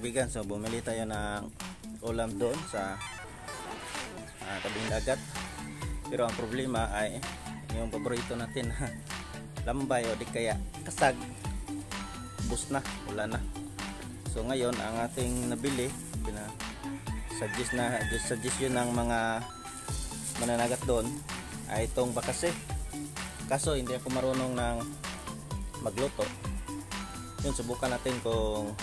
kaibigan, so bumili tayo ng ulam doon sa tabing dagat. Pero ang problema ay yung paborito natin na lambay o di kaya kasag, bus na, wala na. So ngayon ang ating nabili, suggestion ng mga mananagat doon ay itong bakase. Kaso hindi ako marunong ng magluto. Yun, subukan natin kung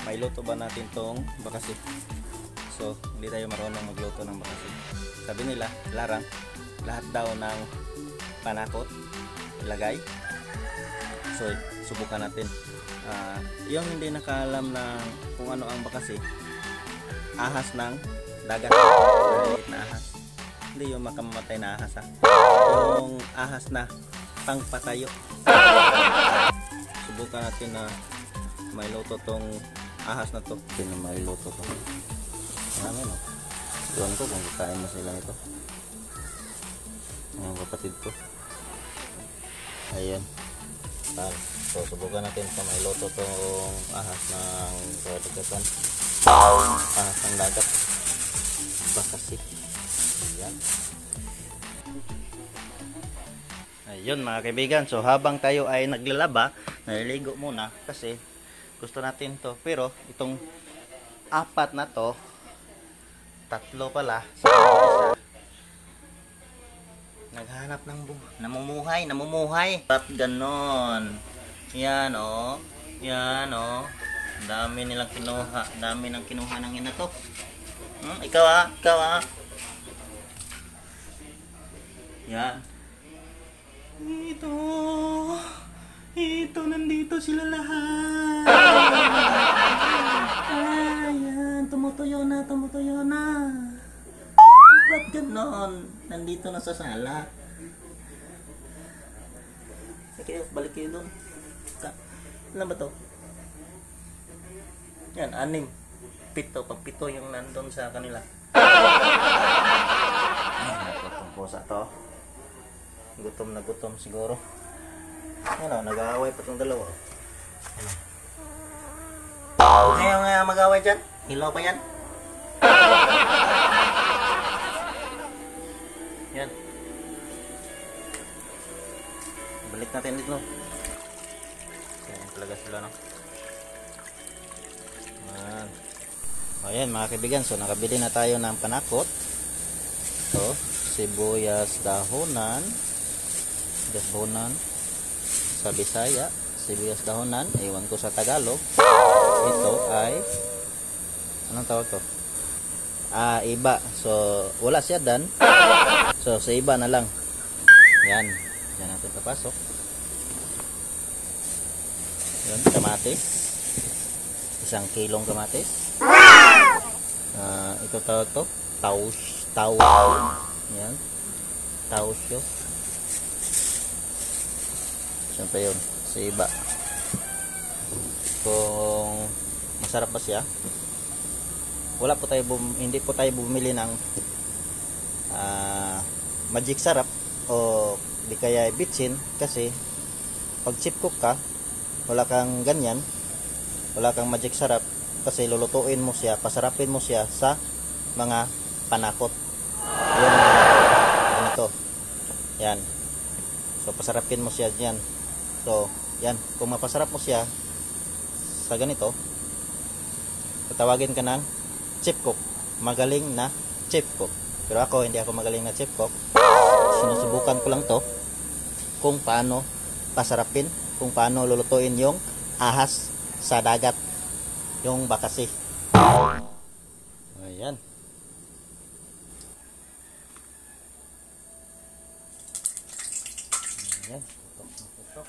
may luto ba natin tong bakase. So hindi tayo marunong magluto ng bakase. Sabi nila larang lahat daw ng panakot ilagay. So subukan natin. Yung hindi nakaalam na kung ano ang bakase, ahas ng dagat, maliit na ahas, hindi yung makamatay na ahas, yung ahas na pangpatayo. Subukan natin na may luto tong ahas na to. Hindi na may luto to. Marami, no? Doon ko kung kakain mo sila nito. Ang kapatid ko. Ayan. So subukan natin kung may luto tong ahas ng kadagatan. Ahas ng dagat. Bakasi. Ayan. Ayun mga kaibigan, so habang tayo ay naglalaba, naliligo muna kasi gusto natin to. Pero itong apat na to, tatlo pala, naghanap ng namumuhay. At ganon. Yan o. Yan o. Dami nilang kinuha. Dami nang kinuha ng ina to. Ikaw ah. Yan. Ito, nandito sila lahat. Ayan, tumutuyo na. Ba't ganon? Nandito na sa sala. Sige, balik kayo doon. Ilan ba to? Yan, 6. 7. Pag-7 yung nandun sa kanila. Itong pusa to. Gutom na gutom siguro. Ano, nag-aaway pa itong dalawa. Ngayon nga mag-aaway dyan. Hilaw pa yan. Yan. Balik natin dito. Yan talaga sila, no? Ayan mga kaibigan, so nakabili na tayo ng panakot. So, sibuyas dahonan sa Bisaya, sibuyas dahonan, ewan ko sa Tagalog. Ito ay anong tawag to? Iba. So wala siya dan. So sa iba na lang. Yan. Yan natin papasok. Yan, kamatis. 1 kilong kamatis. Ito tawag to? Taus. Yan. Taus yun. Siyempre yun. Sa iba. Kung masarap pa siya, hindi po tayo bumili ng magic sarap o di kaya bitsin, kasi pag chip cook ka, wala kang ganyan, wala kang magic sarap, kasi lulutuin mo siya, pasarapin mo siya sa mga panakot. Yun, ganito. Yan. So pasarapin mo siya diyan. So yan, kung mapasarap mo siya sa ganito, tatawagin ka ng chip cook, magaling na chip cook. Pero ako, hindi ako magaling na chip cook. Sinusubukan ko lang to kung paano pasarapin, kung paano lulutuin yung ahas sa dagat, yung bakasi. Ayan. Ayan. Putok.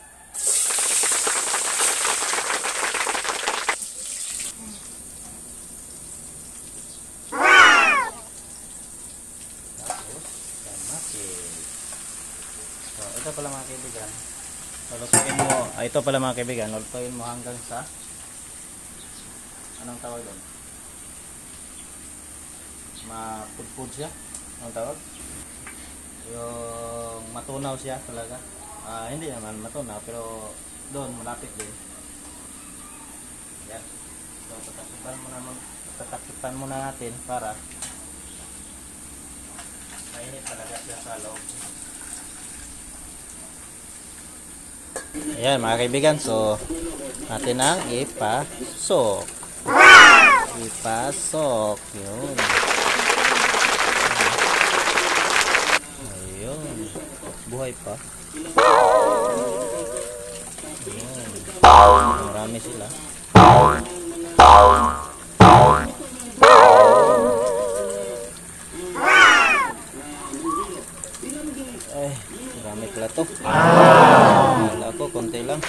Ito pala mga kaibigan, lulutuin mo hanggang sa anong tawag doon? Mapudpud siya. Anong tawag? Yung matunaw siya talaga. Hindi naman matunaw, pero doon malapit din. Yan. So tatakipan muna natin para mainit talaga siya sa loob. Ayan mga kaibigan, so natin ang ipasok. Ipasok. Yun. Ayun. Buhay pa. Ayun. Marami sila. Ay, marami pala to. Wala ko, konti lang.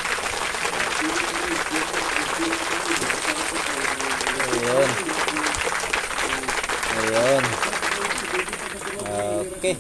Ayun. Ayun. Okay.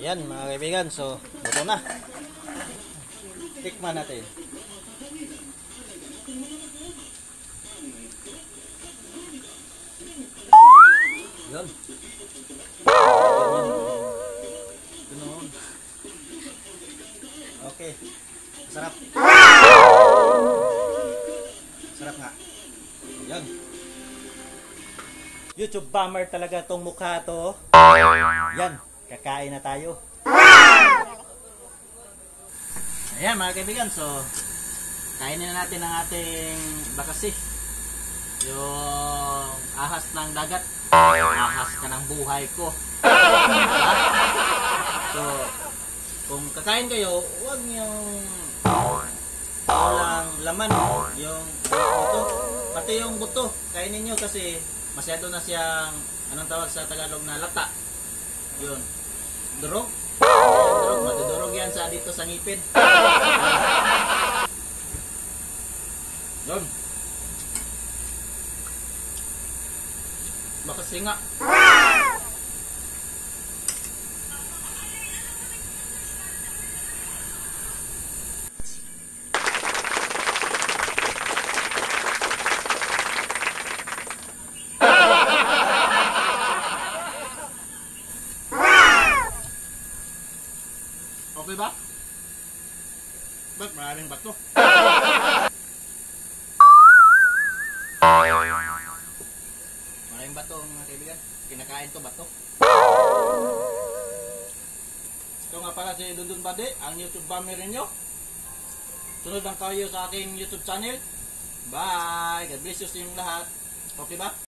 Yan mga kaibigan, so luto na. Tikman natin. Yun. Ganoon. Okay. Sarap. Sarap nga. Yan. YouTube bomber talaga tong mukha to. Yan. Kakain na tayo. Ayan mga kaibigan, so kainin na natin ang ating bakasi. Yung ahas ng dagat. Ahas ka ng buhay ko. So kung kakain kayo, huwag niyong walang laman. Yung buto, pati yung buto kainin nyo kasi masyado na siyang, anong tawag sa Tagalog, na lata. Yun, durog. Durog, madudurog yan sa dito sa ngipin. Yun. Baka singa. Okay ba? Ba't maraming bato? Maraming bato mga kaibigan. Kinakain to bato. Ito nga pala si Dundun Bade, ang YouTube bomber ninyo. Sunod lang kayo sa aking YouTube channel. Bye! God bless you sa inyong lahat. Okay ba?